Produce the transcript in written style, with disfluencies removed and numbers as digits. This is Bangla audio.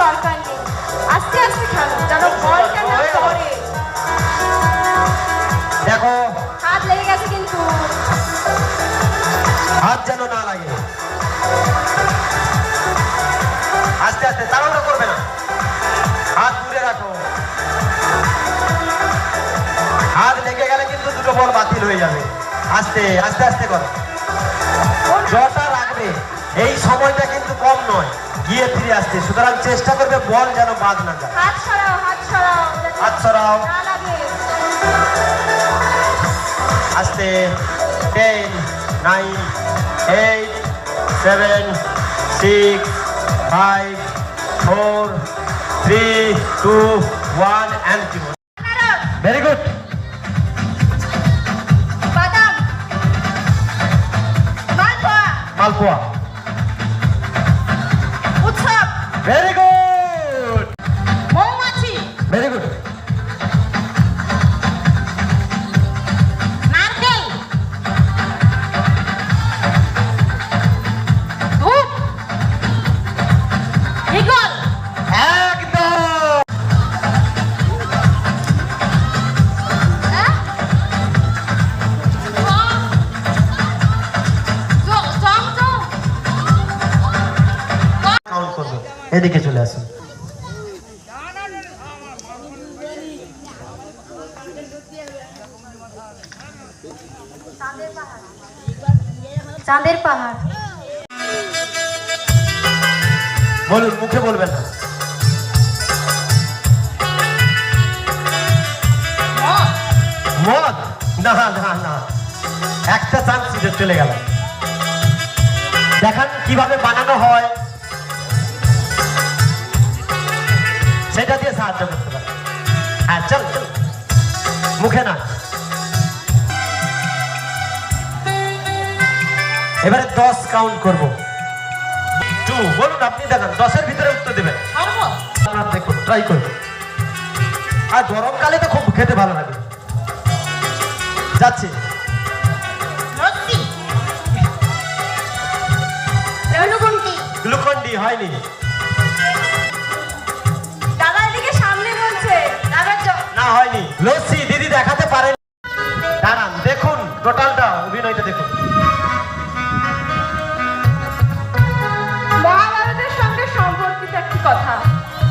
দরকার নেই, আস্তে আস্তে খেলো যেন বলটা না পড়ে। দেখো হাত লেগে গেছে কিন্তু, হাত যেন না লাগে। আস্তে আস্তে, তাড়াহুড়ো করবে না, হাত দূরে রাখো। হাত লেগে গেলে কিন্তু দুটো বল বাতিল হয়ে যাবে। আস্তে আস্তে আস্তে করো, জটা রাখবে। এই সময়টা কিন্তু কম নয়, গিয়ে ফিরে আসতে, সুতরাং চেষ্টা করবে বল যেন বাদ না যায়। হাত সরাও, হাত সরাও, হাত সরাও, না লাগে। আস্তে। 10 9 8 7 6 5 4 3 2 1 and very good. বাদাম, মালপোয়া, মালপোয়া, উৎসব, very good, মৌমাছি, very good, নারকেল, ধূপ, ইগল, একদম। কাউন্ট করবো, এদিকে চলে আসুন। চাঁদের পাহাড়, বলুন, মুখে বলবেন না। মদ? না না না, একটা চান্স চলে গেল। দেখান কিভাবে বানানো হয়, সেটা দিয়ে সাহায্য করতে পারে। হ্যাঁ, চল চল, মুখে না। এবারে 10 কাউন্ট করবো। 2 বলুন, আপনি দেখান, 10-এর ভিতরে উত্তর দেবেন। আপনার দেখুন, ট্রাই করুন। আর গরমকালে তো খুব খেতে ভালো লাগে। যাচ্ছি। গ্লুকন-ডি হয়নি। দাদা এদিকে সামনে বলছে, না, হয়নি। লস্যি দিদি দেখাতে পারেন। দাঁড়ান, দেখুন টোটালটা, অভিনয়টা দেখুন। মহাভারতের সঙ্গে সম্পর্কিত একটি কথা।